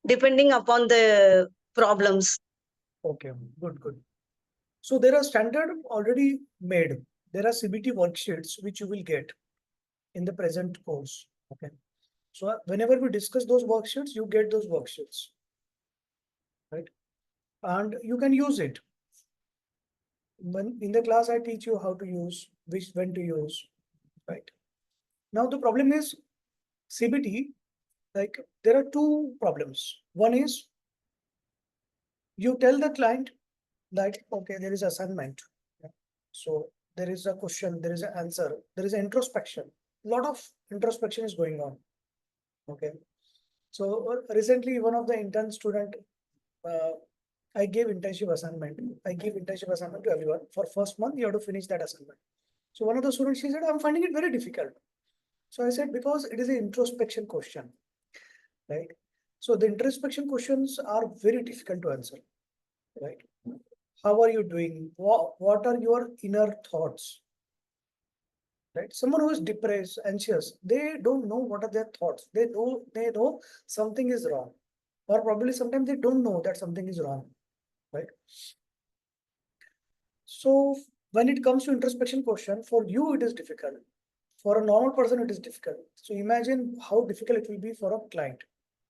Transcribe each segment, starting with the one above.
depending upon the problems. Okay, good. So there are standard already made. There are CBT worksheets which you will get in the present course. Okay. So whenever we discuss those worksheets, you get those worksheets, right? And you can use it. When in the class, I teach you how to use, when to use, right? Now the problem is CBT, like there are two problems. One is you tell the client that, okay, there is assignment. Yeah. So there is a question, there is an answer, there is introspection. A lot of introspection is going on. Okay. So recently, one of the intern student, I gave internship assignment. I give internship assignment to everyone. For first month, you have to finish that assignment. So one of the students, she said, I'm finding it very difficult. So I said, because it is an introspection question, right? So the introspection questions are very difficult to answer, right? How are you doing? What are your inner thoughts? Right? Someone who is depressed, anxious, they don't know what are their thoughts. They know something is wrong, or probably sometimes they don't know that something is wrong, right? So when it comes to introspection question, for you it is difficult. For a normal person, it is difficult. So imagine how difficult it will be for a client.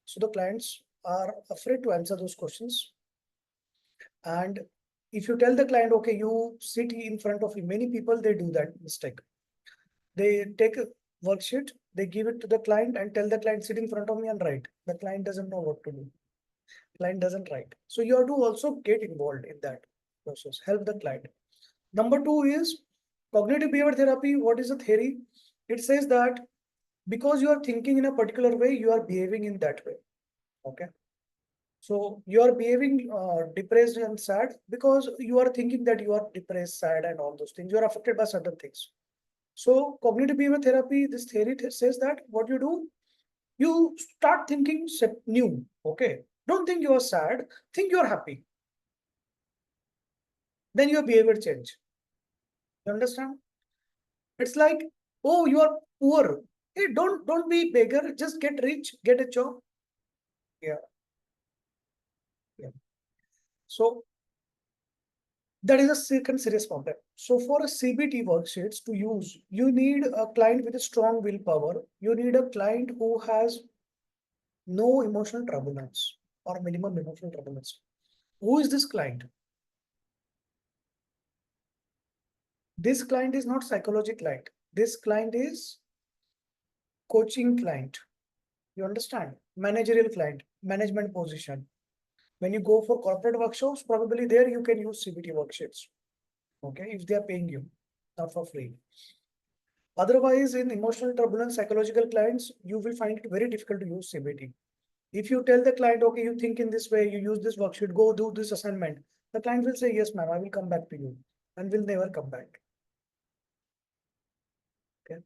So the clients are afraid to answer those questions. And if you tell the client, okay, you sit in front of many people, they do that mistake. They take a worksheet, they give it to the client and tell the client, sit in front of me and write. The client doesn't know what to do. Client doesn't write. So you have to also get involved in that process, help the client. Number two is cognitive behavior therapy. What is the theory? It says that because you are thinking in a particular way, you are behaving in that way. Okay. So you are behaving depressed and sad because you are thinking that you are depressed, sad, and all those things. You are affected by certain things. So cognitive behavior therapy, this theory says that what you do, you start thinking new. Okay. Don't think you are sad. Think you are happy. Then your behavior change. You understand? It's like, oh, you are poor. Hey, don't be beggar. Just get rich. Get a job. Yeah. Yeah. So that is a second serious problem. So for a CBT worksheets to use, you need a client with a strong willpower. You need a client who has no emotional turbulence or minimum emotional turbulence. Who is this client? This client is not psychology client. This client is coaching client. You understand? Managerial client, management position. When you go for corporate workshops, probably there you can use CBT worksheets. Okay, if they are paying you, not for free. Otherwise, in emotional turbulence, psychological clients, you will find it very difficult to use CBT. If you tell the client, okay, you think in this way, you use this worksheet, go do this assignment, the client will say, yes, ma'am, I will come back to you, and will never come back. Okay.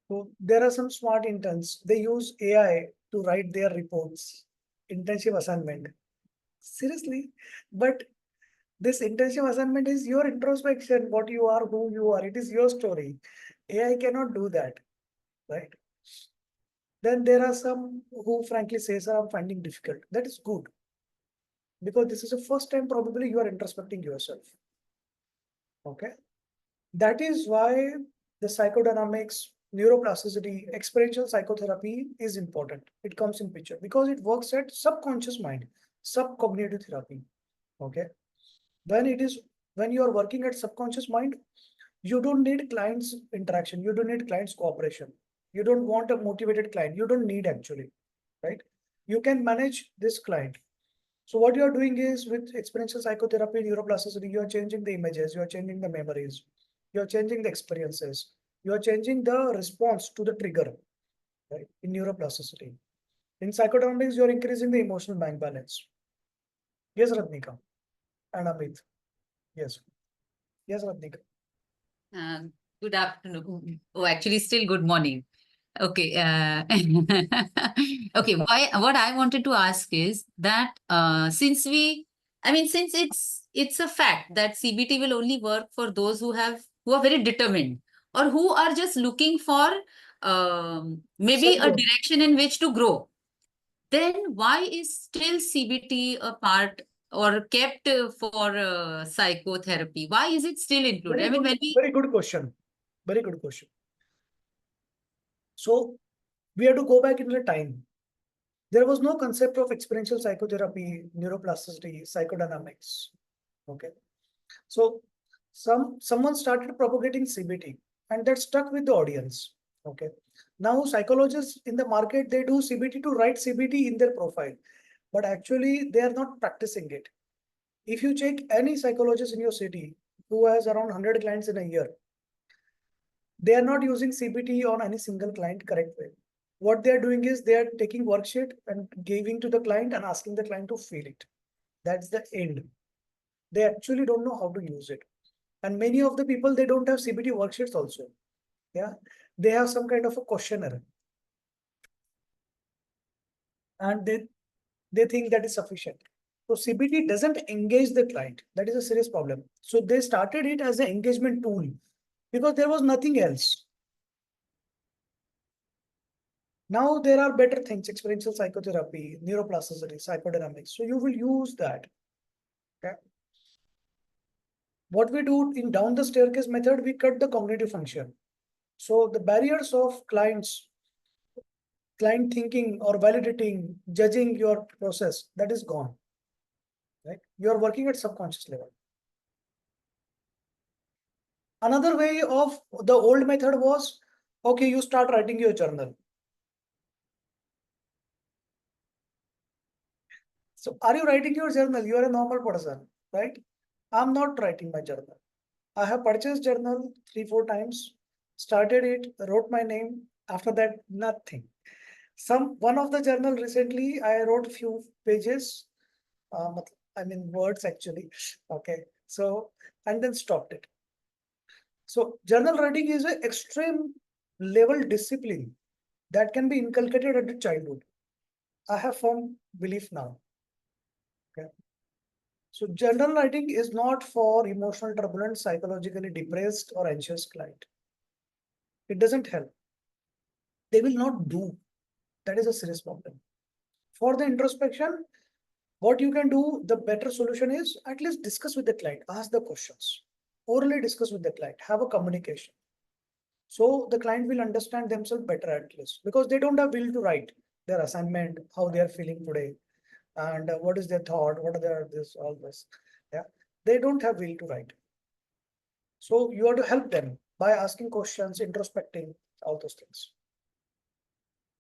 So there are some smart interns. They use AI to write their reports, internship assignment. Seriously, but this internship assignment is your introspection, what you are, who you are. It is your story. AI cannot do that, right? Then there are some who frankly say, sir, I'm finding difficult. That is good. Because this is the first time probably you are introspecting yourself. Okay. That is why the psychodynamics, neuroplasticity, experiential psychotherapy is important. It comes in picture because it works at subconscious mind, subcognitive therapy. Okay. When you are working at subconscious mind, you don't need clients interaction. You don't need clients cooperation. You don't want a motivated client. You don't need actually, right? You can manage this client. So what you are doing is with experiential psychotherapy, neuroplasticity, you are changing the images, you are changing the memories, you are changing the experiences, you are changing the response to the trigger, right? In neuroplasticity. In psychodynamics, you are increasing the emotional bank balance. Yes, Ratnika and Amit. Yes. Yes, Ratnika. Uh, Good afternoon. Oh, actually, still good morning. Okay. Okay. What I wanted to ask is that since it's a fact that CBT will only work for those who are very determined or who are just looking for maybe a Self-growth. direction in which to grow. then why is still CBT a part or kept for psychotherapy? Why is it still included? I mean, when we Very good question. Very good question. So we have to go back in the time. There was no concept of experiential psychotherapy, neuroplasticity, psychodynamics. Okay. So someone started propagating CBT and that stuck with the audience. Okay. Now psychologists in the market, they do CBT to write CBT in their profile, but actually they are not practicing it. If you check any psychologist in your city who has around 100 clients in a year, they are not using CBT on any single client correct way. What they are doing is they are taking worksheet and giving to the client and asking the client to feel it. That's the end. They actually don't know how to use it. And many of the people, they don't have CBT worksheets also. Yeah, they have some kind of a questionnaire. And they think that is sufficient. So CBT doesn't engage the client. That is a serious problem. So they started it as an engagement tool because there was nothing else. Now there are better things, experiential psychotherapy, neuroplasticity, psychodynamics. So you will use that. Okay. What we do in down the staircase method, we cut the cognitive function. So the barriers of client thinking or validating, judging your process, that is gone. Right? You are working at subconscious level. Another way of the old method was, okay, you start writing your journal. So are you writing your journal? You are a normal person, right? I'm not writing my journal. I have purchased journal 3-4 times, started it, wrote my name. After that, nothing. One of the journal recently, I wrote few pages, I mean words actually. Okay, so and then stopped it. So journal writing is an extreme level discipline that can be inculcated at the childhood. I have firm belief now. Okay. So journal writing is not for emotional turbulent, psychologically depressed or anxious client. It doesn't help. They will not do. That is a serious problem. For the introspection, what you can do, the better solution is at least discuss with the client, ask the questions, orally discuss with the client, have a communication. So the client will understand themselves better at least because they don't have will to write their assignment, how they are feeling today, and what is their thought, what are their this, all this. Yeah, they don't have will to write. So you have to help them by asking questions, introspecting, all those things.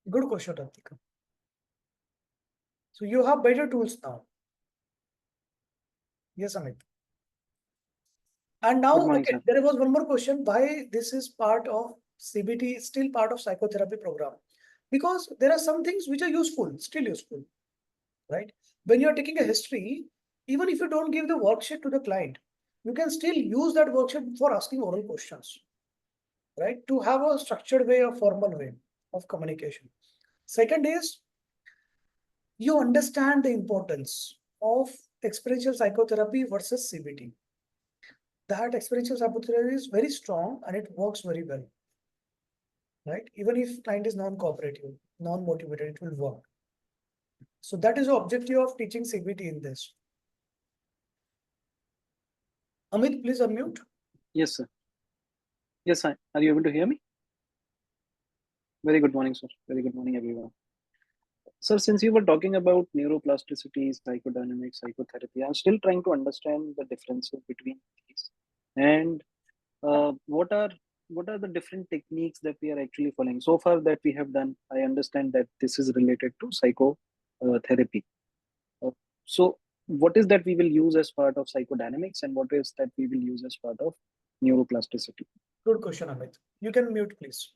Good question, Ratika. So you have better tools now. Yes, Amit. And now, Good morning, okay, sir. there was one more question. Why this is part of CBT, still part of psychotherapy program? Because there are some things which are useful, still useful, right? When you're taking a history, even if you don't give the worksheet to the client, you can still use that worksheet for asking oral questions, right? To have a structured way, a formal way of communication. Second is, you understand the importance of experiential psychotherapy versus CBT. That experiential psychotherapy is very strong and it works very well, right? Even if client is non-cooperative, non-motivated, it will work. So that is the objective of teaching CBT in this. Amit, please unmute. Yes, sir. Yes, sir. Are you able to hear me? Very good morning, sir. Very good morning, everyone. Sir, since you were talking about neuroplasticity, psychodynamics, psychotherapy, I'm still trying to understand the differences between these. And what are the different techniques that we are actually following? So far that we have done, I understand that this is related to psychotherapy. So what is that we will use as part of psychodynamics and what is that we will use as part of neuroplasticity? Good question, Amit. You can mute, please.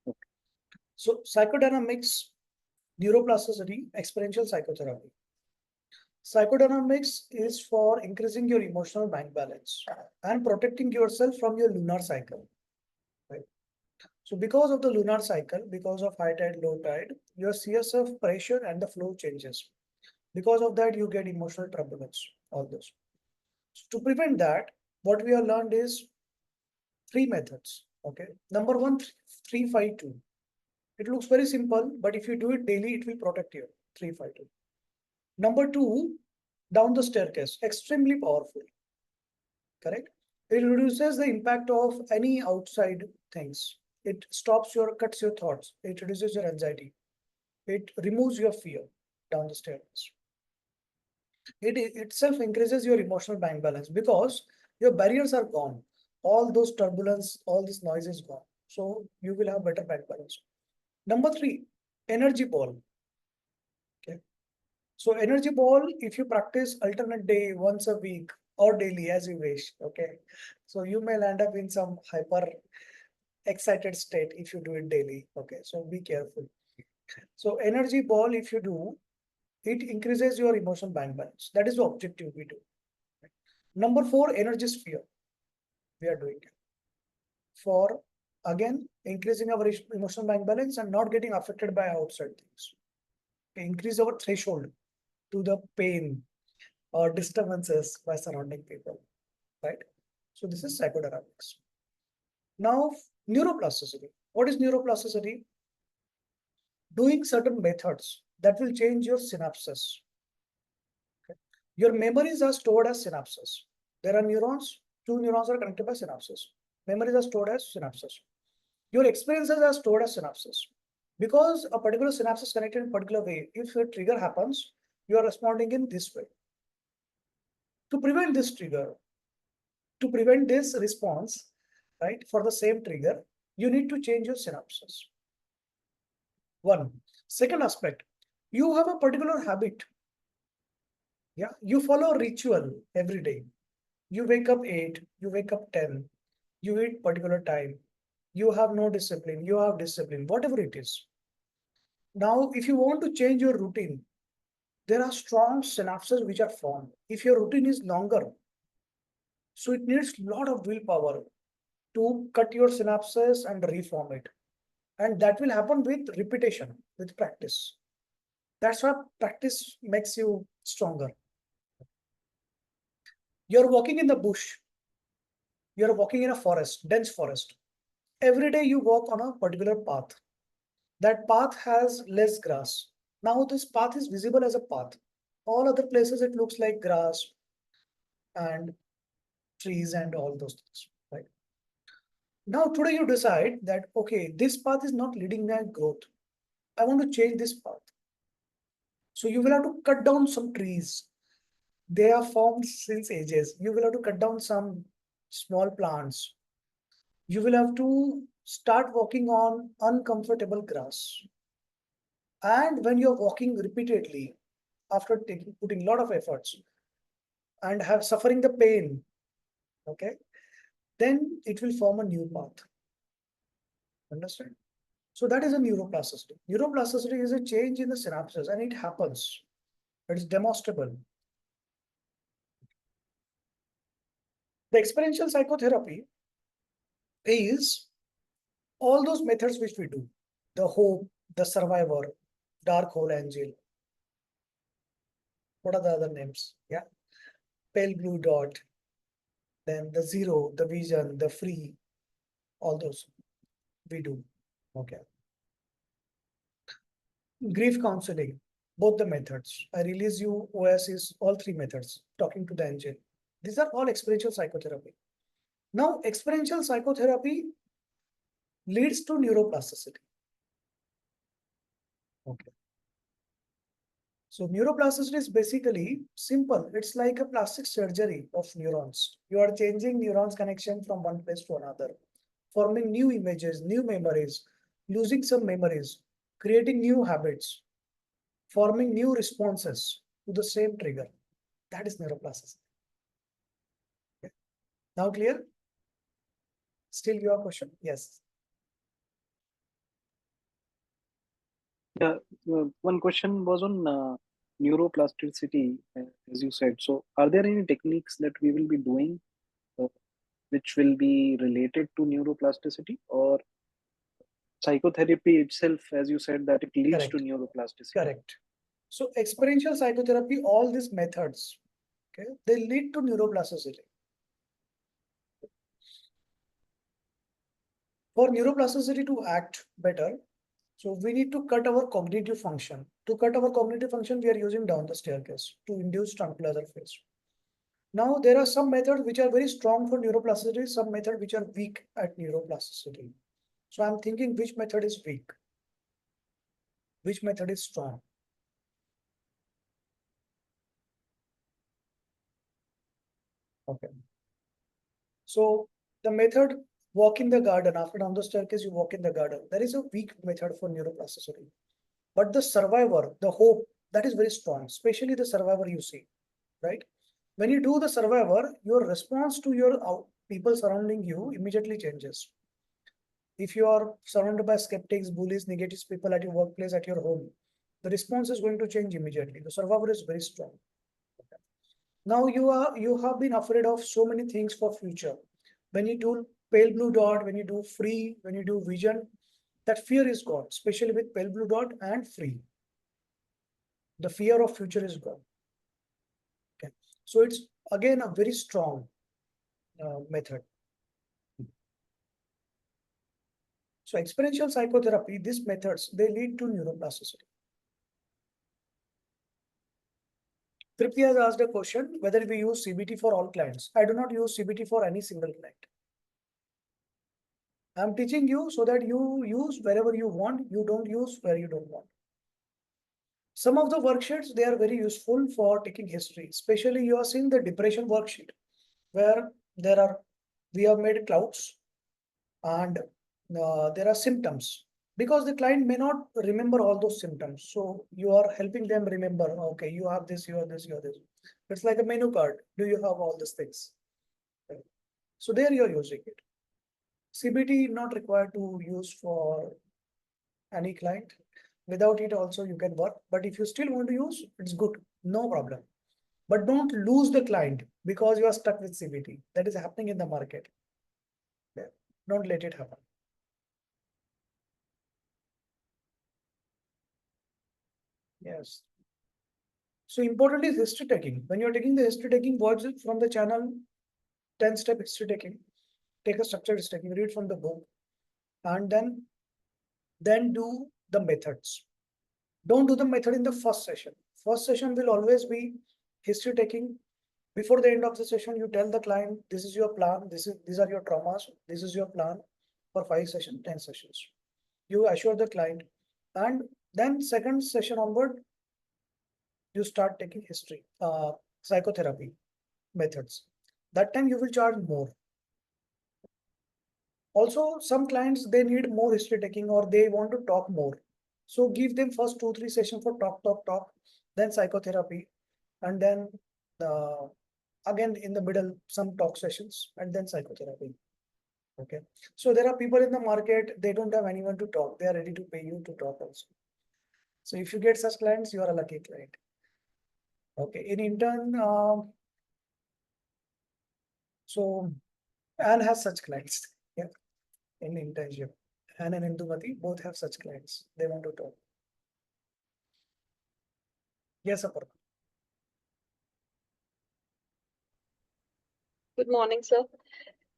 Okay. So psychodynamics, neuroplasticity, experiential psychotherapy. Psychodynamics is for increasing your emotional bank balance and protecting yourself from your lunar cycle. Right? So because of the lunar cycle, because of high tide, low tide, your CSF pressure and the flow changes. Because of that, you get emotional turbulence, all this. So to prevent that, what we have learned is 3 methods. Okay. Number one, 3-5-2. It looks very simple, but if you do it daily, it will protect you. 352. Number 2, down the staircase, extremely powerful. Correct? It reduces the impact of any outside things. It cuts your thoughts. It reduces your anxiety. It removes your fear down the staircase. It itself increases your emotional bank balance because your barriers are gone. All those turbulence, all this noise is gone. So you will have better bank balance. Number 3, energy ball. Okay. So energy ball, if you practice alternate day, once a week or daily as you wish. Okay. So you may land up in some hyper excited state if you do it daily. Okay. So be careful. So energy ball, if you do, it increases your emotional bank balance. That is the objective we do. Number 4, energy sphere. We are doing it for, again, increasing our emotional bank balance and not getting affected by outside things. Increase our threshold to the pain or disturbances by surrounding people, right? So this is psychodynamics. Now, neuroplasticity. What is neuroplasticity? Doing certain methods that will change your synapses. Okay. Your memories are stored as synapses. There are neurons, 2 neurons are connected by synapses. Memories are stored as synapses. Your experiences are stored as synapses. Because a particular synapse is connected in a particular way, if a trigger happens, you are responding in this way. To prevent this trigger, to prevent this response, right, for the same trigger, you need to change your synapses. One. Second aspect, you have a particular habit. Yeah, you follow a ritual every day. You wake up 8, you wake up 10, you eat particular time, you have no discipline, you have discipline, whatever it is. Now, if you want to change your routine, there are strong synapses which are formed. If your routine is longer, so it needs a lot of willpower to cut your synapses and reform it. And that will happen with repetition, with practice. That's why practice makes you stronger. You're walking in the bush. You're walking in a forest, dense forest. Every day you walk on a particular path. That path has less grass. Now this path is visible as a path. All other places it looks like grass and trees and all those things, right? Now today you decide that, okay, this path is not leading me to growth. I want to change this path. So you will have to cut down some trees. They are formed since ages. You will have to cut down some small plants. You will have to start walking on uncomfortable grass. And when you're walking repeatedly, after putting a lot of efforts and have suffering the pain, okay, then it will form a new path. Understand? So that is a neuroplasticity. Neuroplasticity is a change in the synapses and it happens. It is demonstrable. The experiential psychotherapy is all those methods which we do. The hope, the survivor, dark hole angel. What are the other names? Yeah. Pale blue dot. Then the zero, the vision, the free. All those we do. Okay. Grief counseling, both the methods. I release you, OSIS, all 3 methods, talking to the angel. These are all experiential psychotherapy. Now, experiential psychotherapy leads to neuroplasticity. Okay. So neuroplasticity is basically simple. It's like a plastic surgery of neurons. You are changing neurons connection from one place to another, forming new images, new memories, losing some memories, creating new habits, forming new responses to the same trigger. That is neuroplasticity. Okay. Now clear? Still your question? Yes. Yeah, one question was on neuroplasticity, as you said. So, are there any techniques that we will be doing which will be related to neuroplasticity, or psychotherapy itself, as you said, that it leads to neuroplasticity? Correct. So experiential psychotherapy, all these methods, okay, they lead to neuroplasticity. For neuroplasticity to act better, So we need to cut our cognitive function. To cut our cognitive function, we are using down the staircase to induce tranquilizer phase. Now, there are some methods which are very strong for neuroplasticity, some methods which are weak at neuroplasticity. So I'm thinking which method is weak, which method is strong. Okay. So the method walk in the garden, after down the staircase, you walk in the garden. That is a weak method for neuroplasticity. But the survivor, the hope, that is very strong, especially the survivor you see, right? When you do the survivor, your response to your people surrounding you immediately changes. If you are surrounded by skeptics, bullies, negative people at your workplace, at your home, the response is going to change immediately. The survivor is very strong. Okay. Now you have been afraid of so many things for future. When you do pale blue dot, when you do free, when you do vision, that fear is gone, especially with pale blue dot and free. The fear of future is gone. Okay. So it's again a very strong method. So experiential psychotherapy, these methods, they lead to neuroplasticity. Tripti has asked a question whether we use CBT for all clients. I do not use CBT for any single client. I'm teaching you so that you use wherever you want, you don't use where you don't want. Some of the worksheets, they are very useful for taking history, especially you are seeing the depression worksheet, where we have made clouds and there are symptoms, because the client may not remember all those symptoms. So you are helping them remember, okay, you have this, you have this, you have this. It's like a menu card. Do you have all these things? Okay. So there you are using it. CBT not required to use for any client. Without it also you can work, but if you still want to use, it's good, no problem. But don't lose the client because you are stuck with CBT. That is happening in the market. Yeah. Don't let it happen. Yes. So important is history taking. When you're taking the history taking, watch it from the channel, 10-step history taking. Take a structured history taking, read from the book, and then do the methods. Don't do the method in the first session. First session will always be history taking. Before the end of the session, you tell the client, this is your plan, these are your traumas, this is your plan for 5 sessions, 10 sessions. You assure the client, and then second session onward, you start taking history, psychotherapy methods. That time you will charge more. Also, some clients, they need more history taking or they want to talk more. So give them first 2-3 sessions for talk, then psychotherapy, and then again in the middle, some talk sessions, and then psychotherapy. Okay. So there are people in the market, they don't have anyone to talk. They are ready to pay you to talk also. So if you get such clients, you are a lucky client. Okay. In intern, so Anne has such clients. Yeah. In internship. Anne and Indumati both have such clients. They want to talk. Yes, Aparna. Good morning, sir.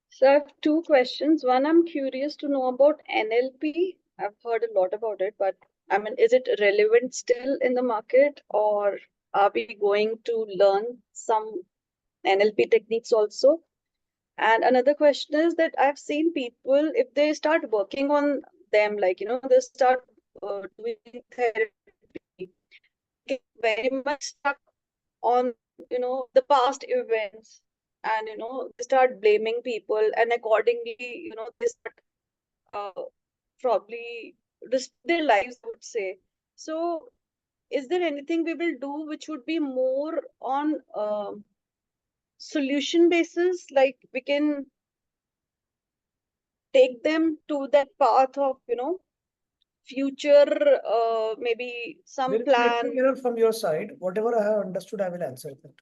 So I have 2 questions. One, I'm curious to know about NLP. I've heard a lot about it, but I mean, is it relevant still in the market, or are we going to learn some NLP techniques also? And another question is that I've seen people, if they start working on them, like, they start doing therapy, get very much stuck on, the past events, and, they start blaming people, and accordingly, they start probably risk their lives, I would say. So is there anything we will do which would be more on solution basis, like we can take them to that path of, future, maybe some There is plan? network error from your side. Whatever I have understood, I will answer that.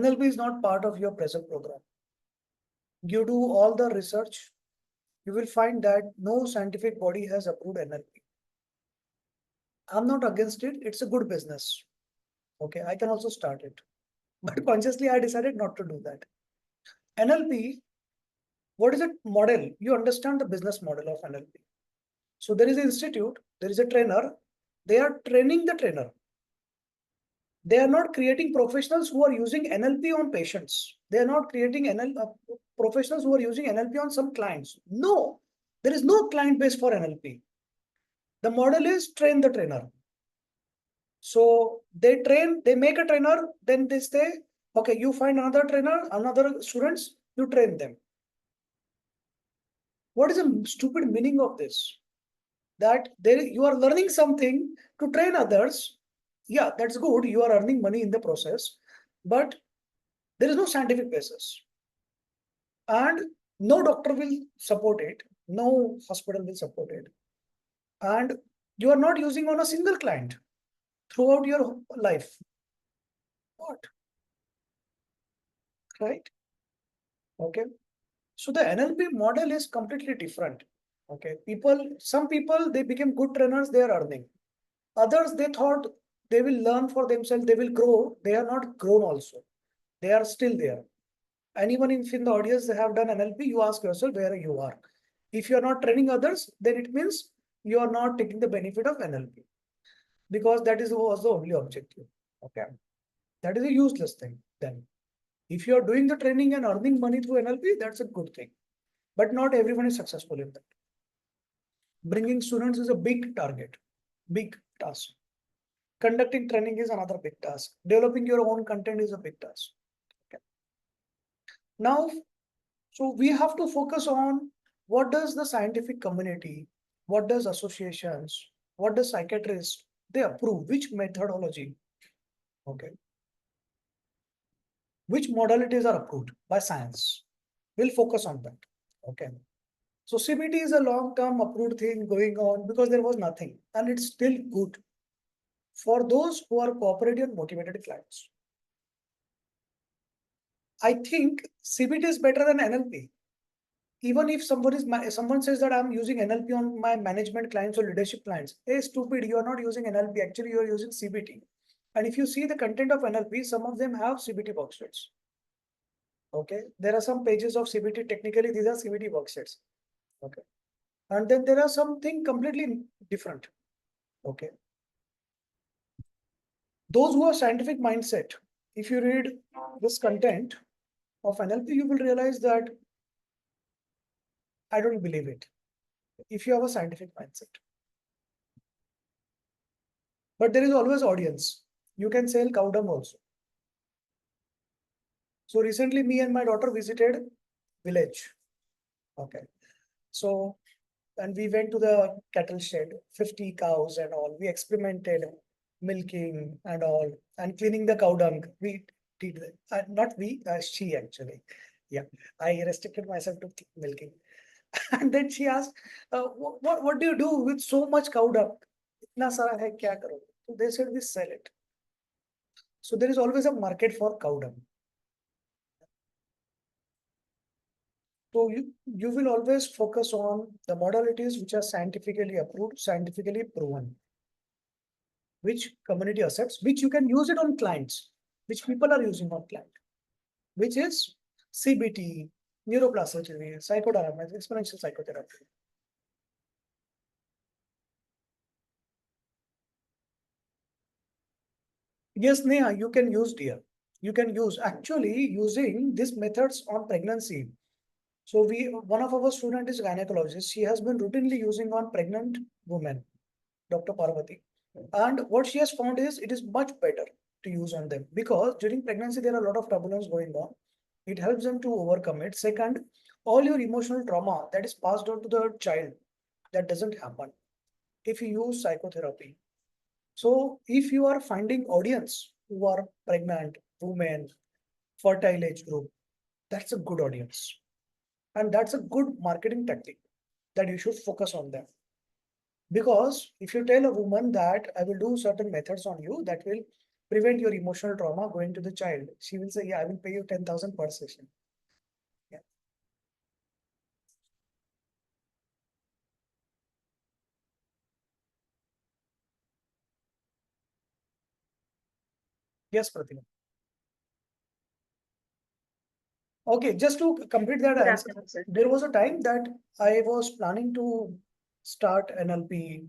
NLP is not part of your present program. You do all the research, you will find that no scientific body has approved NLP. I'm not against it. It's a good business. Okay, I can also start it. But consciously, I decided not to do that. NLP, what is a model? You understand the business model of NLP. So there is an institute, there is a trainer, they are training the trainer. They are not creating professionals who are using NLP on patients. They are not creating professionals who are using NLP on some clients. No, there is no client base for NLP. The model is train the trainer. So they train, they make a trainer, then they say, okay, you find another trainer, another students, you train them. What is the stupid meaning of this? That you are learning something to train others. Yeah, that's good. You are earning money in the process, but there is no scientific basis. And no doctor will support it. No hospital will support it. And you are not using on a single client throughout your life. What? Right? Okay. So the NLP model is completely different. Okay. Some people, they became good trainers, they are earning. Others, they thought they will learn for themselves, they will grow. They are not grown also. They are still there. And even if in the audience they have done NLP, you ask yourself where you are. If you are not training others, then it means you are not taking the benefit of NLP. Because that was the only objective. Okay. That is a useless thing then. If you are doing the training and earning money through NLP, that's a good thing. But not everyone is successful in that. Bringing students is a big target, big task. Conducting training is another big task. Developing your own content is a big task. Okay. Now, so we have to focus on what does the scientific community, what does associations, what does psychiatrists, they approve, which methodology, okay, which modalities are approved by science. We'll focus on that. Okay. So CBT is a long-term approved thing going on because there was nothing, and it's still good for those who are cooperative and motivated clients. I think CBT is better than NLP. Even if someone says that I'm using NLP on my management clients or leadership clients, hey, stupid, you are not using NLP. Actually, you are using CBT. And if you see the content of NLP, some of them have CBT worksheets. Okay, there are some pages of CBT. Technically, these are CBT worksheets. Okay, and then there are something completely different. Okay, those who have scientific mindset, if you read this content of NLP, you will realize that I don't believe it. If you have a scientific mindset. But there is always audience. You can sell cow dung also. So recently me and my daughter visited village. Okay. So, and we went to the cattle shed, 50 cows and all. We experimented milking and all, and cleaning the cow dung. We did that. Not we, she actually. Yeah, I restricted myself to milking. And then she asked, what do you do with so much cow dung? Itna sara hai, kya karo? So they said we sell it. So there is always a market for cow dung. So you will always focus on the modalities which are scientifically approved, scientifically proven, which community accepts, which you can use it on clients, which people are using on client, which is CBT, neuroplasticity, psychodynamics, exponential psychotherapy. Yes, Neha, you can use dear. You can use actually using these methods on pregnancy. So one of our student is gynecologist. She has been routinely using on pregnant women, Dr. Parvati. And what she has found is it is much better to use on them because during pregnancy, there are a lot of turbulence going on. It helps them to overcome it. Second, all your emotional trauma that is passed on to the child, that doesn't happen if you use psychotherapy. So if you are finding audience who are pregnant, women, fertile age group, that's a good audience. And that's a good marketing tactic that you should focus on them. Because if you tell a woman that I will do certain methods on you that will prevent your emotional trauma going to the child, she will say, yeah, I will pay you 10,000 per session. Yeah. Yes, Pratima. Okay, just to complete that Good answer, afternoon, sir. there was a time that I was planning to start NLP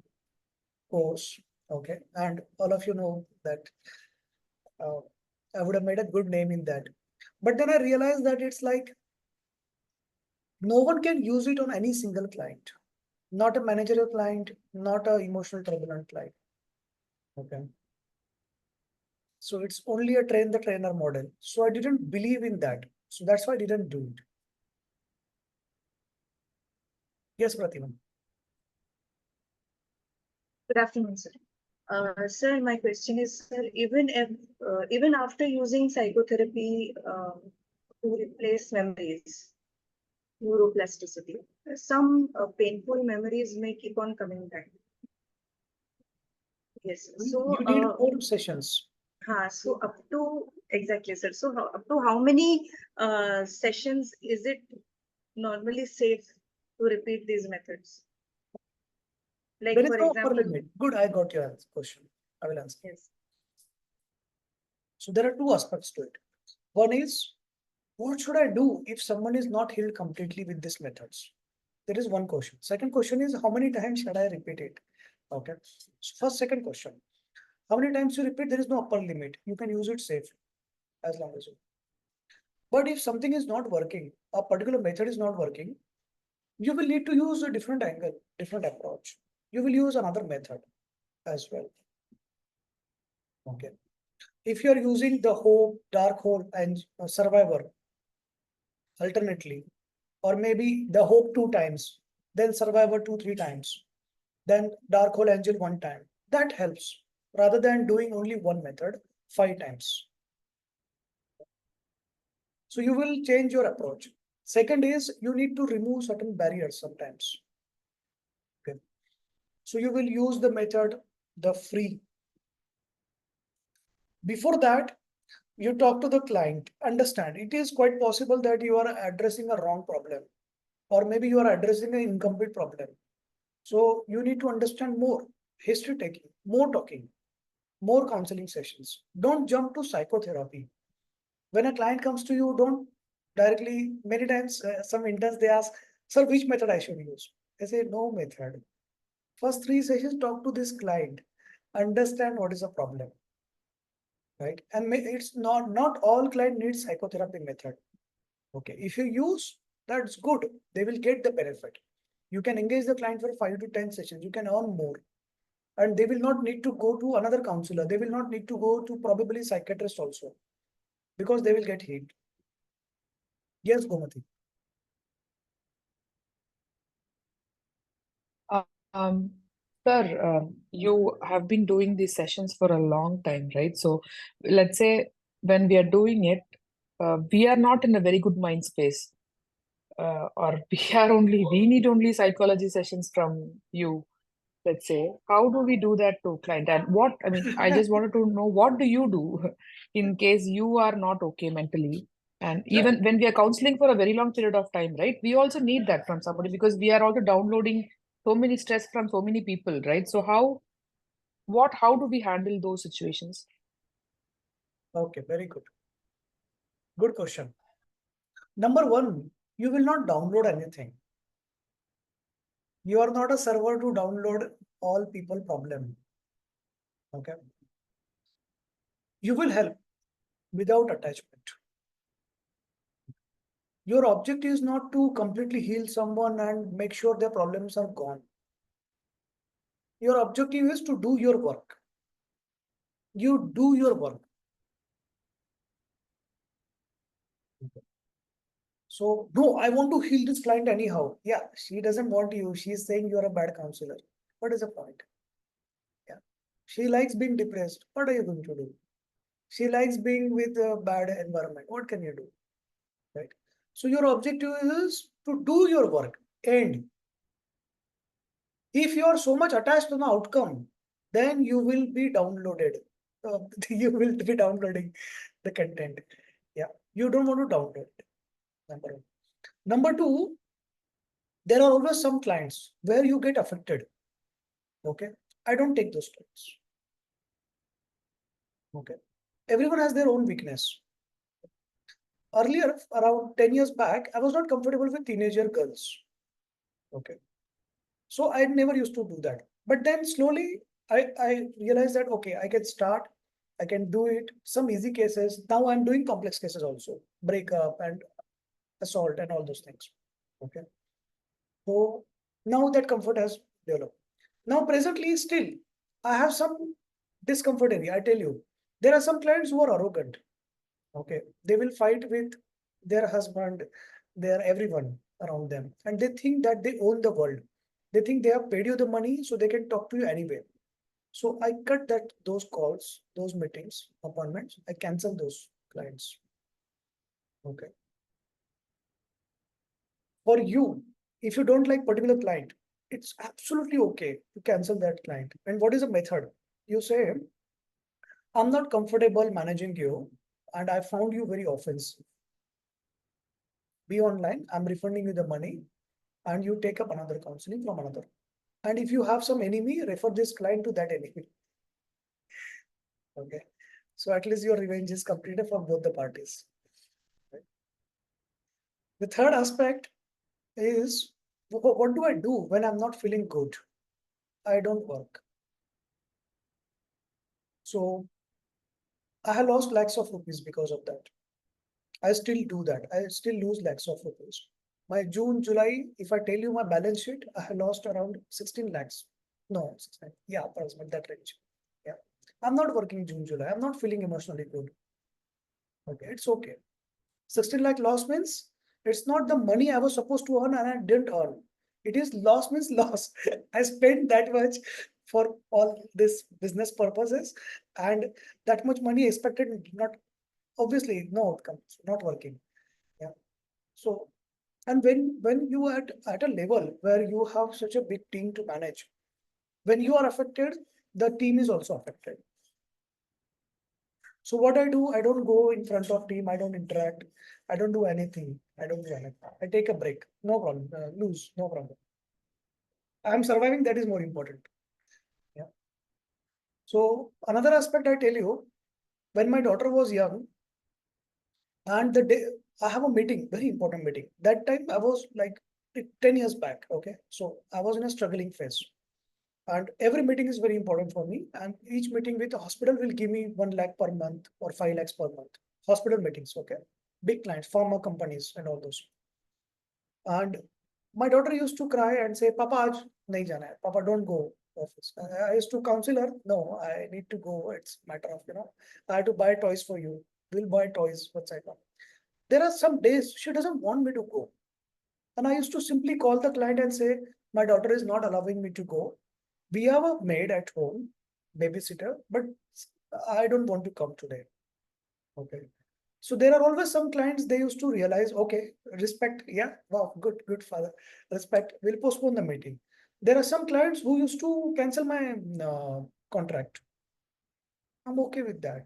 course. Okay, and all of you know that I would have made a good name in that. But then I realized that it's like no one can use it on any single client, not a managerial client, not a emotional turbulent client. Okay. So it's only a train the trainer model. So I didn't believe in that. So that's why I didn't do it. Yes, Pratima. Good afternoon, sir. Sir, my question is, sir, even after using psychotherapy to replace memories, neuroplasticity, some painful memories may keep on coming back. Yes. So, You need more sessions. so up to exactly, sir. So, up to how many sessions is it normally safe to repeat these methods? Like, There is for no upper example, limit. Good, I got your question. I will answer. yes. So there are two aspects to it. One is, what should I do if someone is not healed completely with these methods? There is one question. Second question is, how many times should I repeat it? Okay. So second question. How many times you repeat, there is no upper limit. You can use it safely as long as you. But if something is not working, a particular method is not working, you will need to use a different angle, different approach. You will use another method as well. Okay. If you are using the hope, dark hole, and survivor alternately, or maybe the hope 2 times, then survivor 2-3 times, then dark hole angel 1 time, that helps rather than doing only one method 5 times. So you will change your approach. Second is you need to remove certain barriers sometimes. Okay. So you will use the method, the free. Before that, you talk to the client, understand it is quite possible that you are addressing a wrong problem, or maybe you are addressing an incomplete problem. So you need to understand more, history taking, more talking, more counseling sessions. Don't jump to psychotherapy. When a client comes to you, don't directly, many times some interns, they ask, sir, which method I should use? I say, no method. First 3 sessions, talk to this client, understand what is the problem, right? And it's not all client needs psychotherapy method. Okay, if you use, that's good. They will get the benefit. You can engage the client for 5 to 10 sessions. You can earn more. And they will not need to go to another counselor. They will not need to go to probably psychiatrist also, because they will get hit. Yes, Gomati. Um, Sir, you have been doing these sessions for a long time, right? So let's say when we are doing it, we are not in a very good mind space, or we need only psychology sessions from you, let's say. How do we do that to client? And I just wanted to know, what do you do in case you are not okay mentally? And even when we are counseling for a very long period of time, right? We also need that from somebody, because we are also downloading so many stress from so many people, right? So how do we handle those situations? Okay, very good. Good question. Number one, you will not download anything. You are not a server to download all people problem. Okay. You will help without attachment. Your objective is not to completely heal someone and make sure their problems are gone. Your objective is to do your work. You do your work. So, no, I want to heal this client anyhow. Yeah, she doesn't want you. She's saying you're a bad counselor. What is the point? Yeah. She likes being depressed. What are you going to do? She likes being with a bad environment. What can you do? Right. So your objective is to do your work. And if you are so much attached to the outcome, then you will be downloaded. You will be downloading the content. Yeah. You don't want to download it. Number one. Number two, there are always some clients where you get affected. Okay. I don't take those clients. Okay. Everyone has their own weakness. earlier, around 10 years back, I was not comfortable with teenager girls. Okay. So I never used to do that. But then slowly I realized that, okay, I can start, I can do it, some easy cases. Now I'm doing complex cases also, breakup and assault and all those things. Okay. So now that comfort has developed. Now presently still, I have some discomfort area. I tell you, there are some clients who are arrogant. Okay. They will fight with their husband, their everyone around them. And they think that they own the world. They think they have paid you the money, so they can talk to you anyway. So I cut those calls, those meetings, appointments. I cancel those clients. Okay. For you, if you don't like particular client, it's absolutely okay to cancel that client. And what is the method? You say, I'm not comfortable managing you, and I found you very offensive. Be online, I'm refunding you the money, and you take up another counseling from another. And if you have some enemy, refer this client to that enemy. Okay. So at least your revenge is completed for both the parties. Right? The third aspect is, what do I do when I'm not feeling good? I don't work. So I have lost lakhs of rupees because of that. I still do that. I still lose lakhs of rupees. My June, July, if I tell you my balance sheet, I have lost around 16 lakhs. No, 16, yeah, approximately that range. Yeah. I'm not working June, July. I'm not feeling emotionally good. Okay, it's okay. 16 lakh loss means it's not the money I was supposed to earn and I didn't earn. It is loss means loss. I spent that much for all this business purposes, and that much money expected not, obviously no outcome, not working. Yeah. So, and when you are at a level where you have such a big team to manage, when you are affected, the team is also affected. So what I do, I don't go in front of team, I don't interact, I don't do anything. I don't do anything. I take a break, no problem, lose, no problem. I'm surviving, that is more important. Yeah. So another aspect I tell you, when my daughter was young, and the day I have a meeting, very important meeting. That time I was like 10 years back. Okay. So I was in a struggling phase. And every meeting is very important for me. And each meeting with the hospital will give me 1 lakh per month or 5 lakhs per month. Hospital meetings, okay. Big clients, pharma companies and all those. And my daughter used to cry and say, Papa, aaj nahi jana hai. Papa, don't go office. I used to counsel her. No, I need to go. It's matter of, I have to buy toys for you. We'll buy toys. What's I know. There are some days she doesn't want me to go. And I used to simply call the client and say, my daughter is not allowing me to go. We have a maid at home, babysitter, but I don't want to come today. Okay. So there are always some clients, they used to realize, okay, respect. Yeah, wow, good father. Respect. We'll postpone the meeting. There are some clients who used to cancel my contract. I'm okay with that.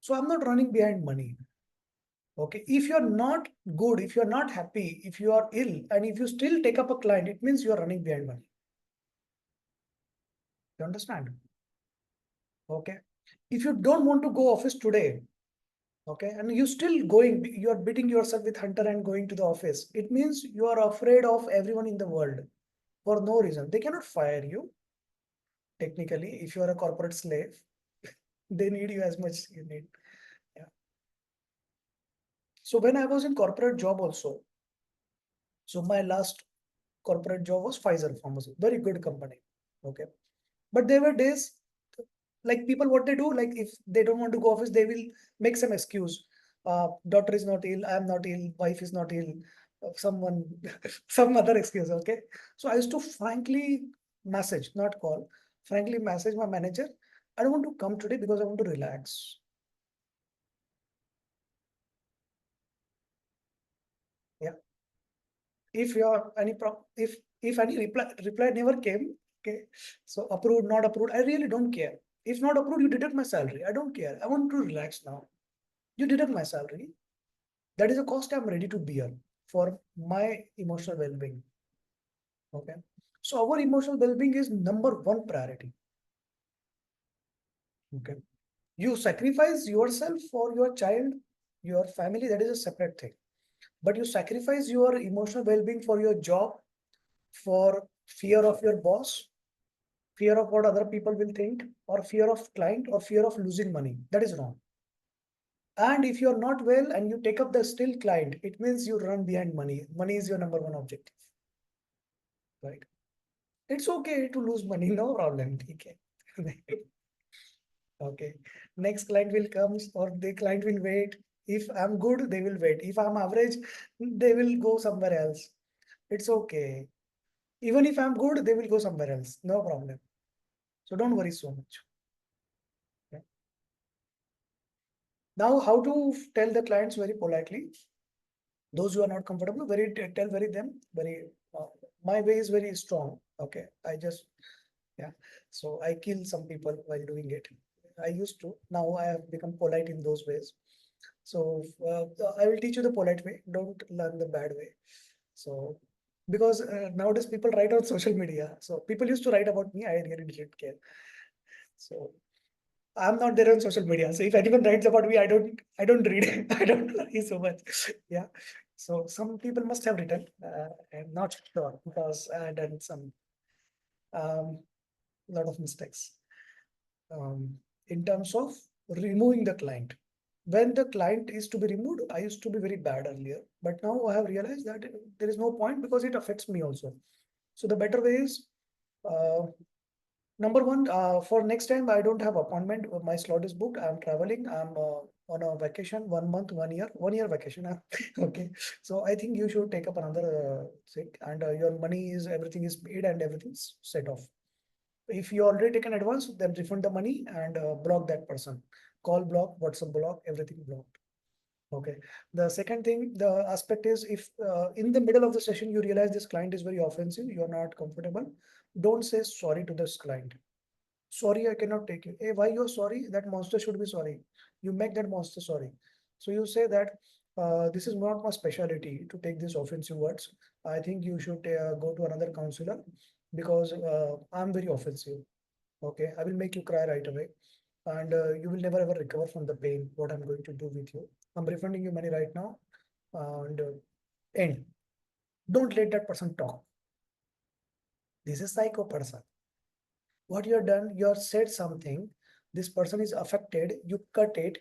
So I'm not running behind money. Okay. If you're not good, if you're not happy, if you are ill, and if you still take up a client, it means you're running behind money. You understand? Okay. If you don't want to go office today, okay, and you still going, you are beating yourself with hunter and going to the office, it means you are afraid of everyone in the world for no reason. They cannot fire you. Technically, if you are a corporate slave, they need you as much as you need. Yeah. So when I was in corporate job also, so my last corporate job was Pfizer Pharmacy, very good company. Okay. But there were days, like people, what they do, like if they don't want to go office, they will make some excuse. Daughter is not ill, I am not ill, wife is not ill, someone, some other excuse. Okay. So I used to frankly message, not call, frankly message my manager. I don't want to come today because I want to relax. Yeah. If your any if any reply never came, okay. So approved, not approved, I really don't care. If not approved, you deduct my salary. I don't care. I want to relax now. You deduct my salary. That is a cost I'm ready to bear for my emotional well-being. Okay. So our emotional well-being is number one priority. Okay. You sacrifice yourself for your child, your family, that is a separate thing. But you sacrifice your emotional well-being for your job, for fear of your boss, fear of what other people will think, or fear of client, or fear of losing money. That is wrong. And if you're not well and you take up the still client, it means you run behind money. Money is your number one objective, right? It's okay to lose money, no problem. Okay. Okay. Next client will come, or the client will wait. If I'm good, they will wait. If I'm average, they will go somewhere else. It's okay. Even if I'm good, they will go somewhere else. No problem. So don't worry so much. Okay. Now, how to tell the clients very politely? Those who are not comfortable, tell very them very. My way is very strong. Okay, yeah. So I kill some people while doing it. I used to. Now I have become polite in those ways. So I will teach you the polite way. Don't learn the bad way. So because nowadays people write on social media. So people used to write about me. I really didn't care. So I'm not there on social media. So if anyone writes about me, I don't read it. I don't worry so much. Yeah. So some people must have written. I'm not sure because I had done some lot of mistakes in terms of removing the client. When the client is to be removed, I used to be very bad earlier, but now I have realized that there is no point because it affects me also. So the better way is number one, for next time, I don't have appointment. My slot is booked. I'm traveling. I'm on a vacation, 1 month, 1 year vacation. Okay. So I think you should take up another sick, and your money is, everything is paid and everything's set off. If you already taken advance, then refund the money and block that person. Call block, WhatsApp block, everything blocked. Okay. The second thing, the aspect is if in the middle of the session you realize this client is very offensive, you're not comfortable, don't say sorry to this client. Sorry, I cannot take it. Hey, why you're sorry? That monster should be sorry. You make that monster sorry. So you say that this is not my specialty to take these offensive words. I think you should go to another counselor because I'm very offensive. Okay, I will make you cry right away, and you will never ever recover from the pain. What I'm going to do with you? I'm refunding you money right now, and end. Don't let that person talk. This is psycho person. What you have done, you have said something, this person is affected, you cut it,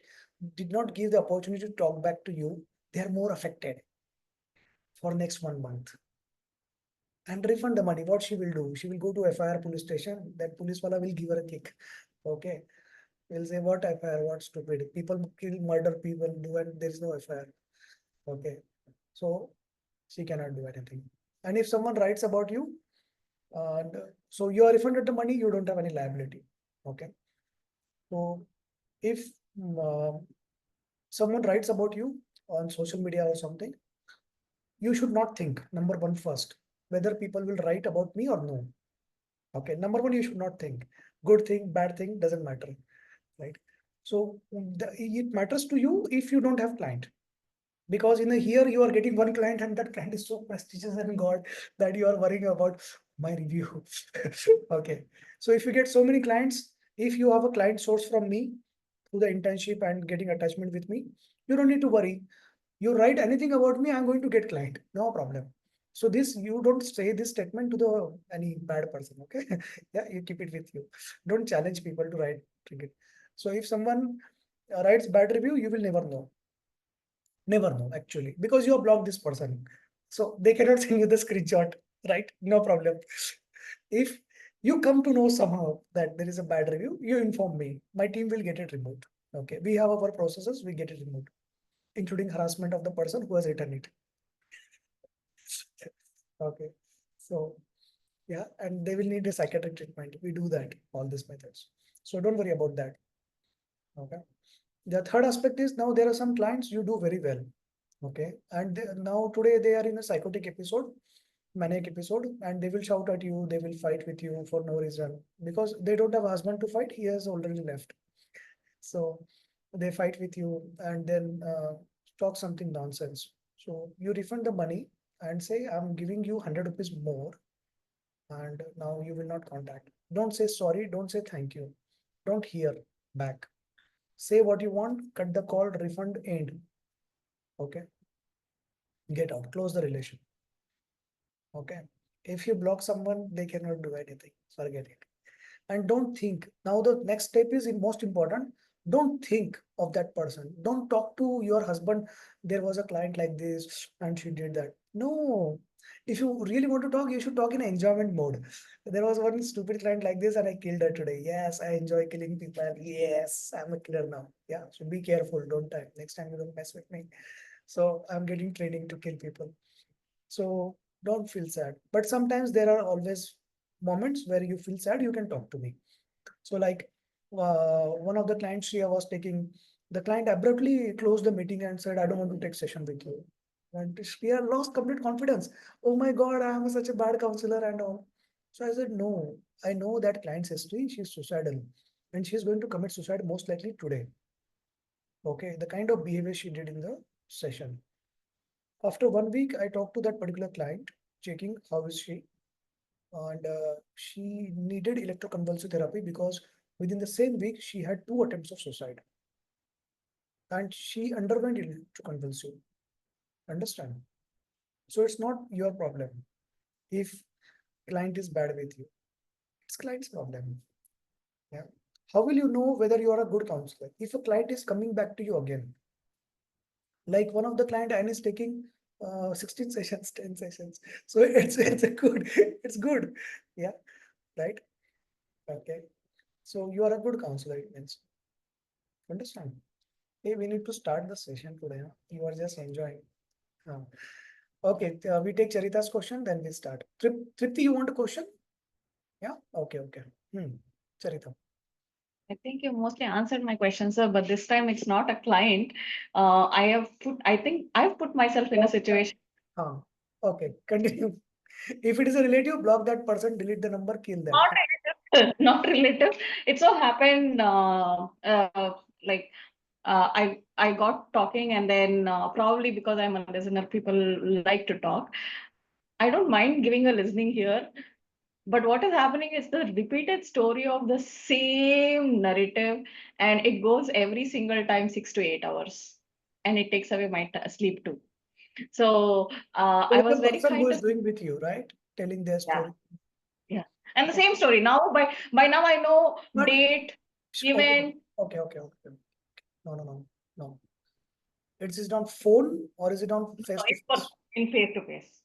did not give the opportunity to talk back to you, they are more affected for next 1 month. And refund the money. What she will do? She will go to FIR police station, that police wala will give her a kick. Okay. Will say, what FIR, what stupid. People kill, murder people, do, and there is no FIR. Okay. So she cannot do anything. And if someone writes about you, and so you are refunded the money, you don't have any liability. Okay. So if someone writes about you on social media or something, you should not think, number one, first, whether people will write about me or no. Okay. Number one, you should not think. Good thing, bad thing, doesn't matter. Right. So it matters to you if you don't have client. Because in a year you are getting one client and that client is so prestigious and God that you are worrying about my review. Okay. So if you get so many clients, if you have a client source from me through the internship and getting attachment with me, you don't need to worry. You write anything about me, I'm going to get client. No problem. So this, you don't say this statement to the any bad person. Okay. Yeah, you keep it with you. Don't challenge people to write it. So if someone writes bad review, you will never know. Never know actually, because you have blocked this person. So they cannot send you the screenshot, right? No problem. If you come to know somehow that there is a bad review, you inform me. My team will get it removed. Okay. We have our processes, we get it removed, including harassment of the person who has written it. Okay. So yeah, and they will need a psychiatric treatment. We do that, all these methods. So don't worry about that. Okay. The third aspect is, now there are some clients you do very well. Okay. And now today they are in a psychotic episode, maniac episode, and they will shout at you, they will fight with you for no reason because they don't have a husband to fight. He has already left. So they fight with you and then talk something nonsense. So you refund the money and say, I'm giving you 100 rupees more. And now you will not contact. Don't say sorry. Don't say thank you. Don't hear back. Say what you want, cut the call, refund, end. Okay. Get out, close the relation. Okay. If you block someone, they cannot do anything. Forget it. And don't think. Now the next step is most important. Don't think of that person. Don't talk to your husband. There was a client like this and she did that. No. If you really want to talk, you should talk in enjoyment mode. There was one stupid client like this and I killed her today. Yes, I enjoy killing people. Yes, I'm a killer now. Yeah, so be careful. Don't time. Next time you don't mess with me. So I'm getting training to kill people. So don't feel sad. But sometimes there are always moments where you feel sad, you can talk to me. So like one of the clients Shreya was taking, the client abruptly closed the meeting and said, I don't want to take session with you. And Shreya lost complete confidence. Oh my God, I am such a bad counselor and all. So I said, no, I know that client's history. She's suicidal and she's going to commit suicide most likely today. Okay, the kind of behavior she did in the session. After 1 week, I talked to that particular client, checking how is she, and she needed electroconvulsive therapy because within the same week she had 2 attempts of suicide, and she underwent electroconvulsive. Understand? So it's not your problem if client is bad with you. It's client's problem. Yeah. How will you know whether you are a good counselor if a client is coming back to you again? Like one of the client and is taking 16 sessions, 10 sessions. So it's a good, it's good. Yeah, right. Okay. So you are a good counselor, it means. Understand? Hey, we need to start the session today. Huh? You are just enjoying. Okay, we take Charita's question, then we start. Tripti, you want a question? Yeah. Okay. Okay. Charita. I think you mostly answered my question, sir, but this time it's not a client. I think I've put myself in a situation. Okay. Continue. If it is a relative, block that person, delete the number, kill them. Not relative, not relative. It so happened, like, I got talking and then probably because I'm a listener, people like to talk. I don't mind giving a listening here. But what is happening is the repeated story of the same narrative, and it goes every single time 6 to 8 hours, and it takes away my sleep too. So I The was very person who kind is to, doing with you, right? Telling their yeah, story. yeah, and the same story now. By now I know But date, okay, event. okay. No. No. Is it on phone or is it on face to It's for face? in face to face.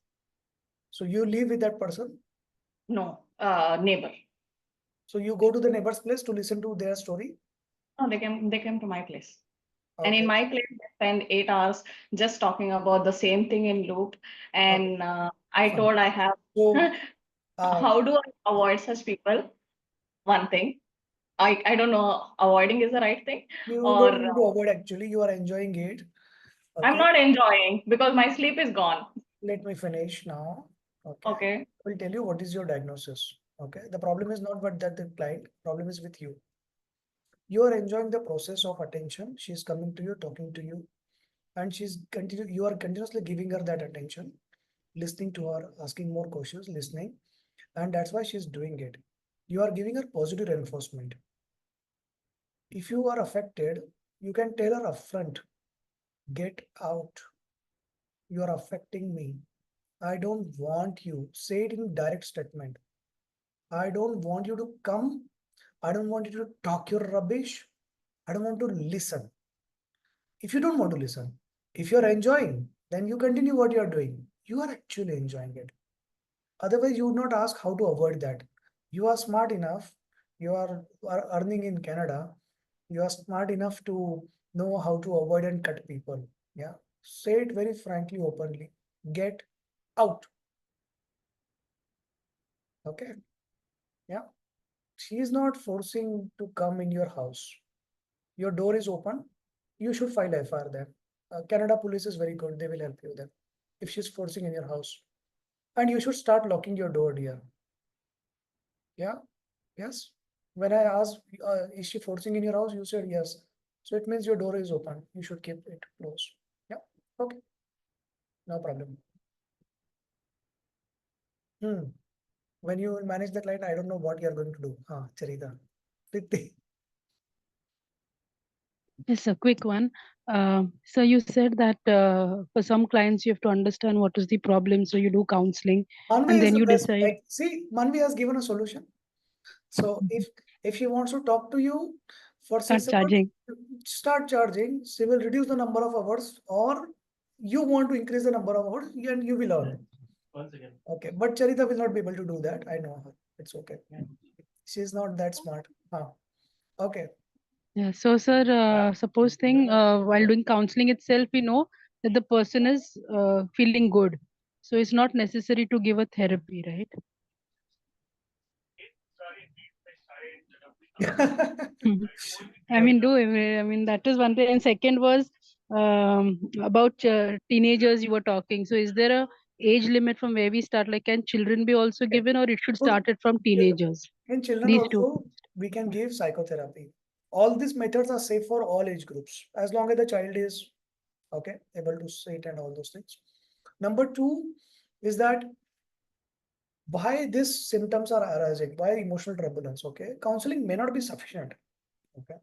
So you live with that person. No, neighbor. So you go to the neighbor's place to listen to their story. No, they came to my place. And in Okay. my place, I spend 8 hours just talking about the same thing in loop. Okay. And I Fine. told I have, So how do I avoid such people? One thing, I don't know, avoiding is the right thing, you or don't need to avoid actually. You are enjoying it. I'm Okay. not enjoying because my sleep is gone. Let me finish now. Okay. Okay. I will tell you what is your diagnosis. Okay. The problem is not what that the client. Problem is with you. You are enjoying the process of attention. She is coming to you, talking to you, and you are continuously giving her that attention, listening to her, asking more questions, listening, and that's why she's doing it. You are giving her positive reinforcement. If you are affected, you can tell her upfront, get out. You are affecting me. I don't want you. Say it in direct statement. I don't want you to come. I don't want you to talk your rubbish. I don't want to listen. If you don't want to listen, if you're enjoying, then you continue what you're doing. You are actually enjoying it. Otherwise, you would not ask how to avoid that. You are smart enough. You are earning in Canada. You are smart enough to know how to avoid and cut people. Yeah. Say it very frankly, openly. Get out. Okay. Yeah. She is not forcing to come in your house. Your door is open. You should file FIR there. Canada police is very good. They will help you there. If she's forcing in your house. And you should start locking your door, dear. Yeah. Yes. When I asked, is she forcing in your house? You said yes. So it means your door is open. You should keep it closed. Yeah. Okay. No problem. When you manage the client, I don't know what you're going to do. Charita. Priti. Yes, a quick one. So you said that for some clients you have to understand what is the problem, so you do counseling, Manvi and is then the you best. decide. Like, see, Manvi has given a solution. So if she wants to talk to you for Start 6 hours, charging. start charging. She will reduce the number of hours, or you want to increase the number of hours, and you will earn. Okay, but Charita will not be able to do that. I know her. It's okay. She's not that smart. Okay. Yeah. So, sir, suppose while doing counseling itself, we know that the person is feeling good. So it's not necessary to give a therapy, right? I mean, that is one thing. And second was about teenagers you were talking. So is there a age limit from where we start? Like, can children be also given, or it should start it from teenagers? In children These two. also, we can give psychotherapy. All these methods are safe for all age groups, as long as the child is able to sit and all those things. Number two is that why these symptoms are arising, why emotional turbulence. Okay, counseling may not be sufficient. Okay,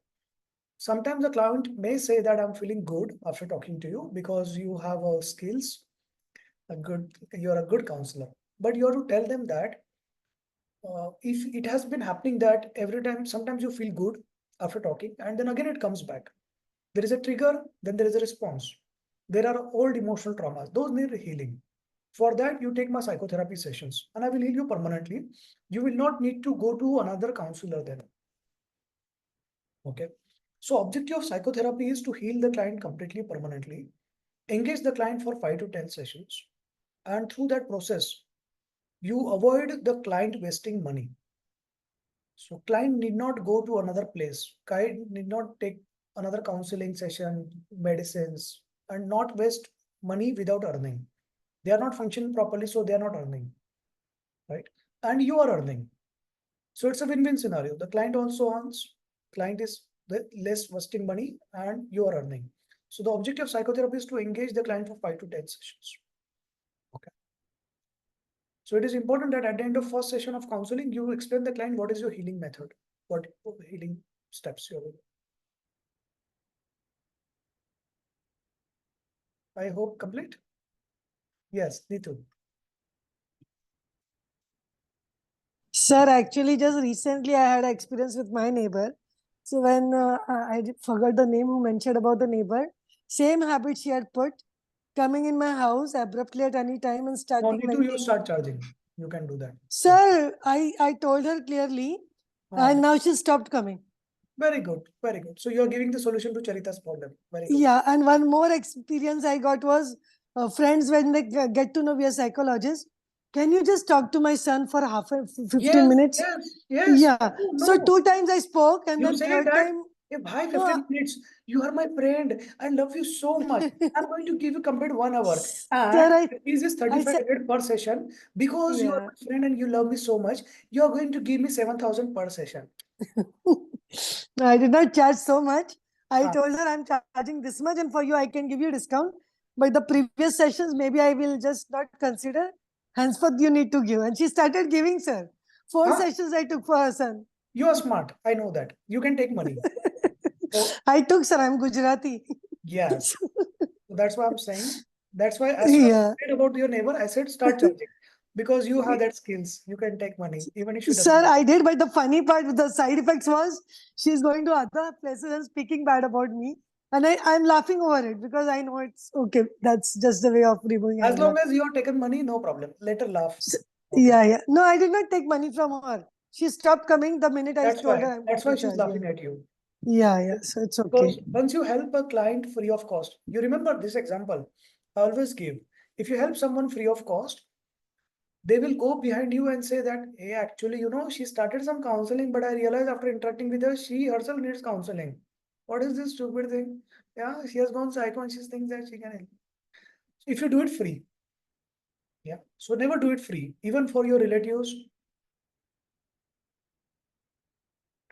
sometimes the client may say that I'm feeling good after talking to you because you have skills, you're a good counselor. But you have to tell them that if it has been happening that every time, sometimes you feel good after talking, and then again it comes back. There is a trigger, then there is a response. There are old emotional traumas, those need healing. For that, you take my psychotherapy sessions, and I will heal you permanently. You will not need to go to another counselor then. Okay. So objective of psychotherapy is to heal the client completely, permanently, engage the client for 5 to 10 sessions. And through that process, you avoid the client wasting money. So client need not go to another place. Client need not take another counseling session, medicines, and not waste money without earning. They are not functioning properly, so they are not earning, right? And you are earning. So it's a win-win scenario. The client also earns, client is less wasting money, and you are earning. So the objective of psychotherapy is to engage the client for 5 to 10 sessions. Okay. So it is important that at the end of first session of counseling, you explain the client what is your healing method, what healing steps you are doing. I hope complete. Yes, Neetu. Sir, actually, just recently I had an experience with my neighbor. So when forgot the name who mentioned about the neighbor, same habit she had put, coming in my house abruptly at any time and No, starting Neetu, you venting. start charging. You can do that. Sir, I told her clearly, and now she stopped coming. Very good, very good. So you are giving the solution to Charita's problem. Very good. Yeah, and one more experience I got was friends when they get to know we are psychologists. Can you just talk to my son for 15 minutes? Yes. Yeah. No, So 2 times I spoke, and you then say third that, time. Bhai, 15 minutes. You are my friend. I love you so much. I'm going to give you complete 1 hour. And this is 3,500 per session. Because you are my friend and you love me so much, you are going to give me 7,000 per session. No, I did not charge so much. I told her I'm charging this much, and for you I can give you discount. But the previous sessions, maybe I will just not consider. Henceforth, you need to give. And she started giving, sir. 4 sessions I took for her son. You are smart. I know that. You can take money. I took, sir. I'm Gujarati. Yes. So that's why I'm saying. That's why as soon as I said about your neighbor, I said start charging. Because you have that skills. You can take money. Even if she doesn't. Sir, I did, but the funny part with the side effects was she's going to other places and speaking bad about me. And I'm laughing over it because I know it's okay. That's just the way of removing As anger. long as you are taken money, no problem. Let her laugh. Yeah. No, I did not take money from her. She stopped coming the minute I told her. That's why she's laughing at you. Yeah. So it's okay. Because once you help a client free of cost, you remember this example, I always give. If you help someone free of cost, they will go behind you and say that, hey, actually, she started some counseling, but I realized after interacting with her, she herself needs counseling. What is this stupid thing? Yeah, she has gone psycho and she thinks that she can help. If you do it free. Yeah. So never do it free, even for your relatives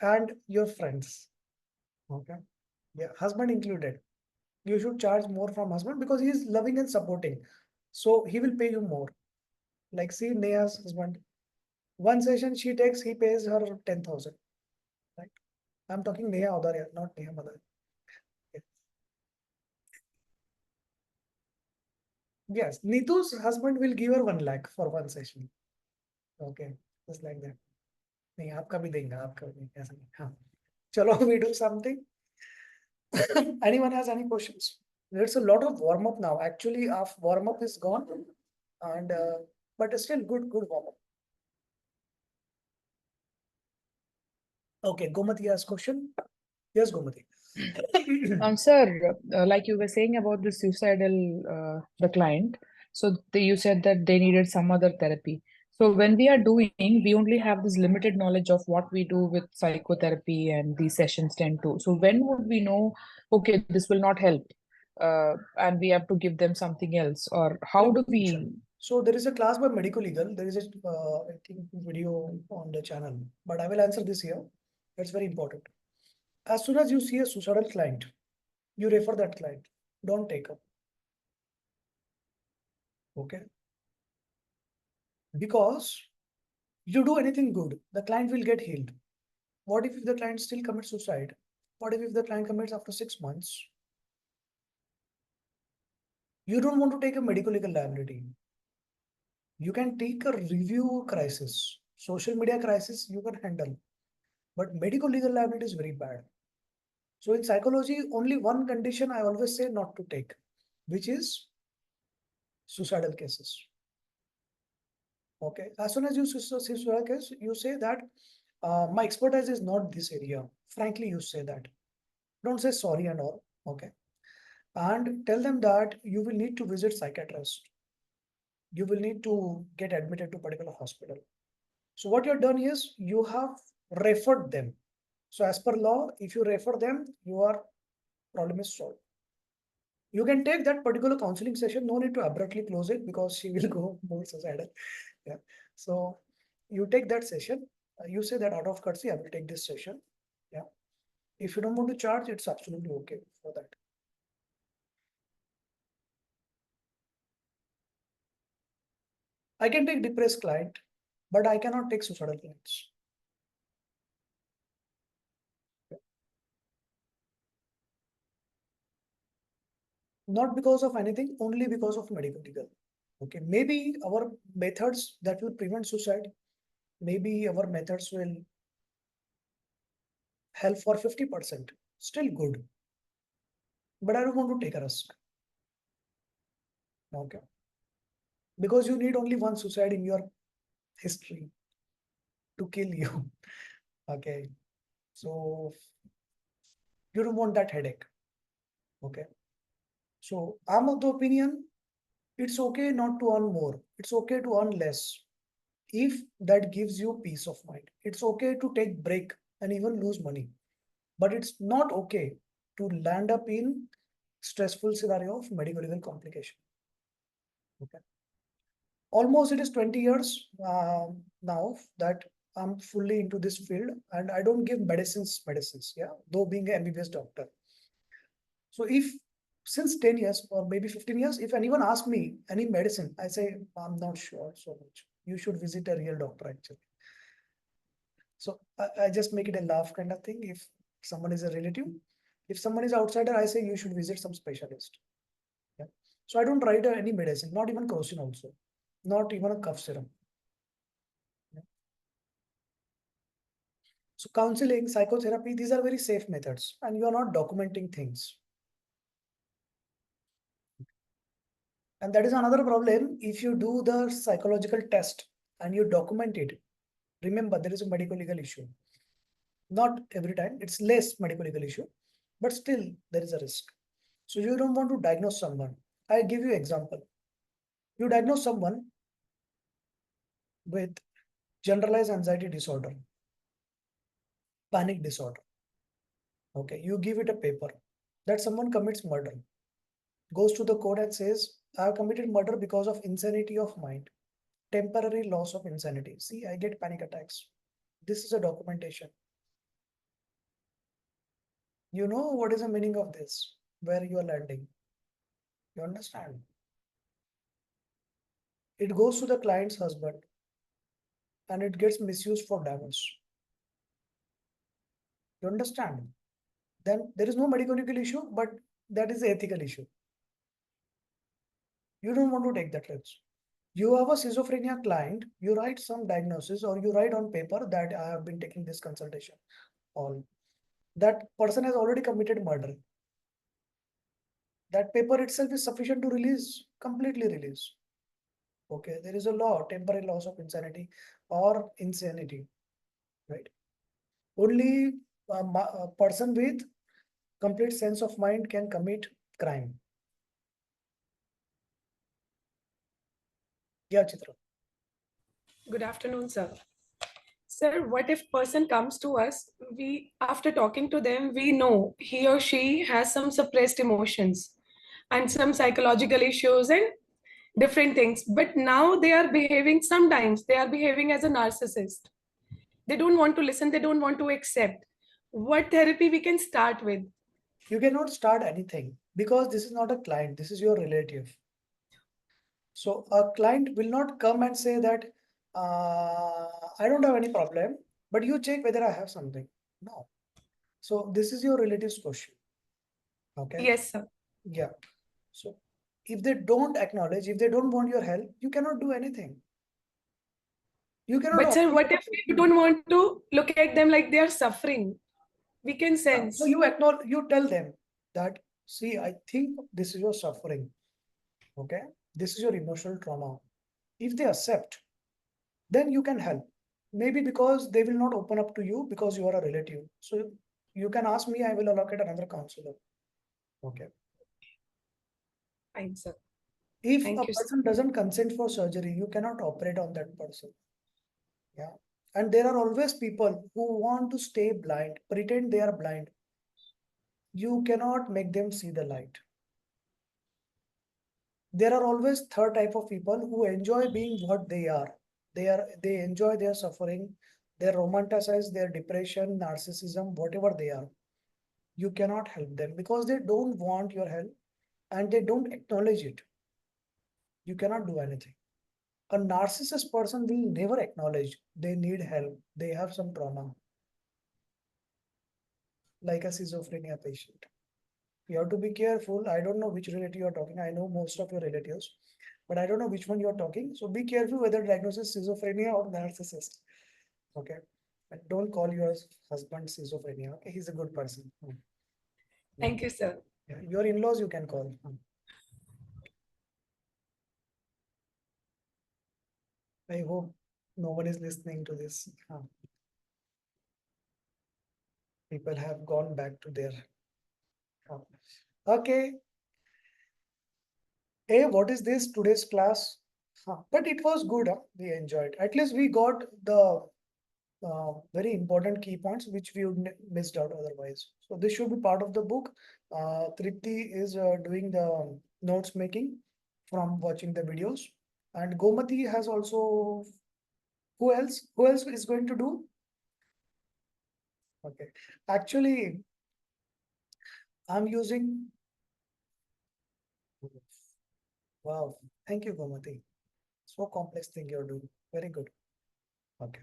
and your friends. Okay. Yeah. Husband included. You should charge more from husband because he is loving and supporting. So he will pay you more. Like see Neha's husband. One session she takes, he pays her 10,000. Right. I'm talking Neha Odaria, not Neha Madar. Yes, Neetu's husband will give her 1 lakh for one session. Okay, just like that. नहीं आपका भी देंगे आपका भी देंगे ऐसा नहीं हाँ चलो we do something. Anyone has any questions? There's a lot of warm up now. Actually, our warm up is gone, and but it's still good warm up. Okay, Gomati has question. Yes, Gomati. Sir, like you were saying about the suicidal, the client, so you said that they needed some other therapy. So when we are doing, we only have this limited knowledge of what we do with psychotherapy and these sessions tend to. So when would we know, okay, this will not help, and we have to give them something else, or how do we? So there is a class by medical legal. There is a I think video on the channel, but I will answer this here. That's very important. As soon as you see a suicidal client, you refer that client. Don't take up. Okay. Because you do anything good, the client will get healed. What if the client still commits suicide? What if the client commits after 6 months? You don't want to take a medical legal liability. You can take a review crisis, social media crisis you can handle, but medical legal liability is very bad. So in psychology, only one condition I always say not to take, which is suicidal cases. Okay, as soon as you see suicidal case, you say that my expertise is not this area. Frankly, you say that. Don't say sorry and all. Okay, and tell them that you will need to visit psychiatrist. You will need to get admitted to particular hospital. So what you've done is you have referred them. So as per law, if you refer them, your problem is solved. You can take that particular counseling session. No need to abruptly close it because she will go more suicidal. Yeah. So you take that session. You say that out of courtesy, I will take this session. Yeah. If you don't want to charge, it's absolutely okay for that. I can take depressed client, but I cannot take suicidal clients. Not because of anything, only because of medical legal. Okay, maybe our methods that will prevent suicide, maybe our methods will help for 50%, still good. But I don't want to take a risk. Okay. Because you need only one suicide in your history to kill you. Okay. So you don't want that headache. Okay. So I'm of the opinion it's okay not to earn more. It's okay to earn less if that gives you peace of mind. It's okay to take break and even lose money. But it's not okay to land up in stressful scenario of medical legal complication. Okay. Almost it is 20 years now that I'm fully into this field and I don't give medicines, yeah, though being an MBBS doctor. So if since 10 years or maybe 15 years, if anyone asks me any medicine, I say, I'm not sure so much. You should visit a real doctor actually. So I just make it a laugh kind of thing. If someone is a relative, if someone is outsider, I say you should visit some specialist. Yeah. So I don't write any medicine, not even crocin also, not even a cough serum. Yeah. So counseling, psychotherapy, these are very safe methods and you are not documenting things. And that is another problem. If you do the psychological test and you document it, remember there is a medical legal issue. Not every time, it's less medical legal issue, but still there is a risk. So you don't want to diagnose someone. I give you example. You diagnose someone with generalized anxiety disorder, panic disorder. Okay, you give it a paper that someone commits murder, goes to the court and says, I have committed murder because of insanity of mind, temporary loss of insanity. See, I get panic attacks. This is a documentation. You know what is the meaning of this, where you are landing. You understand? It goes to the client's husband and it gets misused for damage. You understand? Then there is no medical legal issue, but that is the ethical issue. You don't want to take that risk. You have a schizophrenia client, you write some diagnosis or you write on paper that I have been taking this consultation. All that person has already committed murder. That paper itself is sufficient to release, completely release. Okay, there is a law, temporary loss of insanity or insanity, right? Only a person with complete sense of mind can commit crime. Yeah, Chitra. Good afternoon, sir. Sir, what if person comes to us, after talking to them, we know he or she has some suppressed emotions and some psychological issues and different things, but now sometimes they are behaving as a narcissist. They don't want to listen, they don't want to accept. What therapy we can start with? You cannot start anything because this is not a client, this is your relative. So a client will not come and say that, I don't have any problem, but you check whether I have something. No. So this is your relative's question. Okay. Yes, sir. Yeah. So if they don't acknowledge, if they don't want your help, you cannot do anything. You cannot. But sir, what if we don't want to look at them like they are suffering? We can sense. So you acknowledge, you tell them that, see, I think this is your suffering. Okay. This is your emotional trauma. If they accept, then you can help. Maybe because they will not open up to you because you are a relative. So you can ask me, I will allocate another counselor. Okay. Fine, sir. If Thank a you, sir. person doesn't consent for surgery, you cannot operate on that person. Yeah. And there are always people who want to stay blind, pretend they are blind. You cannot make them see the light. There are always third type of people who enjoy being what they are. They enjoy their suffering, they romanticize their depression, narcissism, whatever they are. You cannot help them because they don't want your help and they don't acknowledge it. You cannot do anything. A narcissist person will never acknowledge they need help, they have some trauma, like a schizophrenia patient. You have to be careful. I don't know which relative you are talking. I know most of your relatives, but I don't know which one you are talking. So be careful whether diagnosis schizophrenia or narcissist. Okay. And don't call your husband schizophrenia. Okay. He's a good person. Thank you, sir. Yeah. Your in-laws you can call. I hope no one is listening to this. People have gone back to their. Okay. Hey, what is this today's class? But it was good. We enjoyed. At least we got the very important key points which we would missed out otherwise. So this should be part of the book. Tripti is doing the notes making from watching the videos, and Gomati has also. Who else? Who else is going to do? Okay, actually, I'm using. Wow, thank you, Gomati. So complex thing you're doing. Very good. Okay.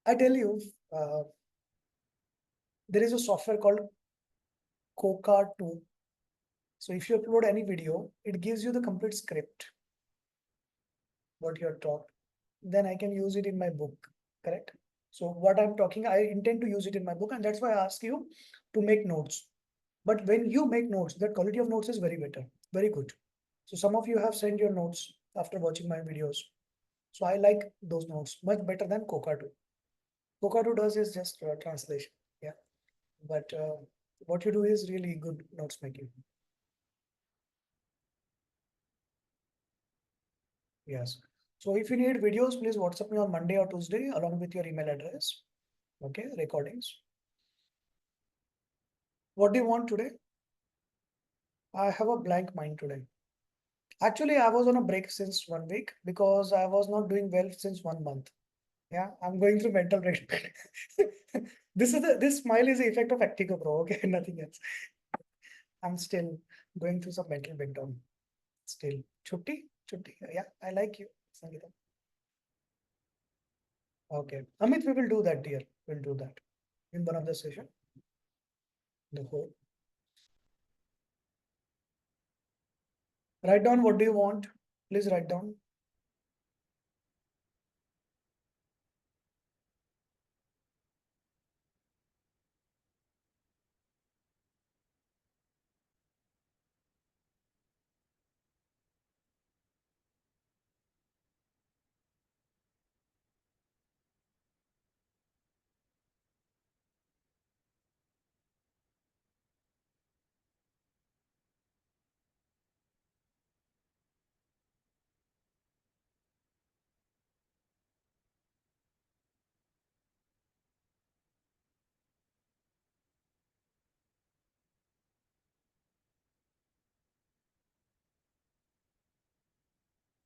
I tell you, there is a software called Coca 2. So if you upload any video, it gives you the complete script, what you're taught. Then I can use it in my book, correct? So what I'm talking, I intend to use it in my book, and that's why I ask you to make notes. But when you make notes, the quality of notes is very better, very good. So some of you have sent your notes after watching my videos. So I like those notes much better than Coca 2. Coca 2 does is just translation, yeah. But what you do is really good notes making. Yes. So if you need videos, please WhatsApp me on Monday or Tuesday along with your email address. Okay, recordings. What do you want today? I have a blank mind today. Actually, I was on a break since 1 week because I was not doing well since 1 month. Yeah, I'm going through mental break. This smile is the effect of Actico Pro. Okay, nothing else. I'm still going through some mental breakdown. Still, Chutti. Yeah, I like you, Sangeeta. Okay, Amit, we will do that, dear. We'll do that in one of the session. The whole. Write down what do you want. Please write down.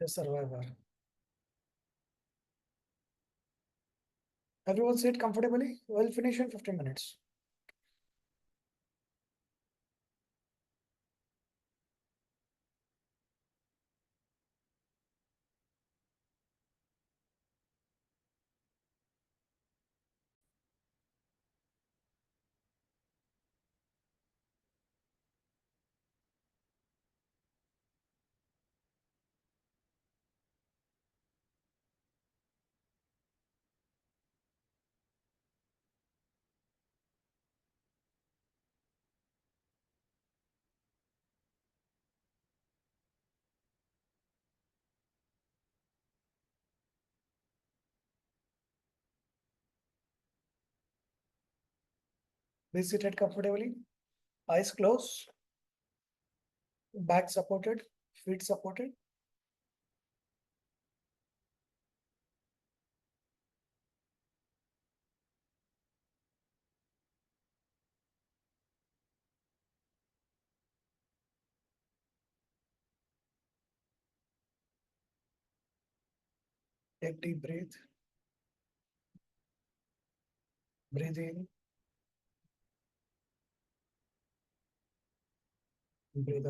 The survivor. Everyone sit comfortably. We'll finish in 15 minutes. Be seated comfortably. Eyes closed. Back supported. Feet supported. Take deep breath. Breathe in. Breathe out.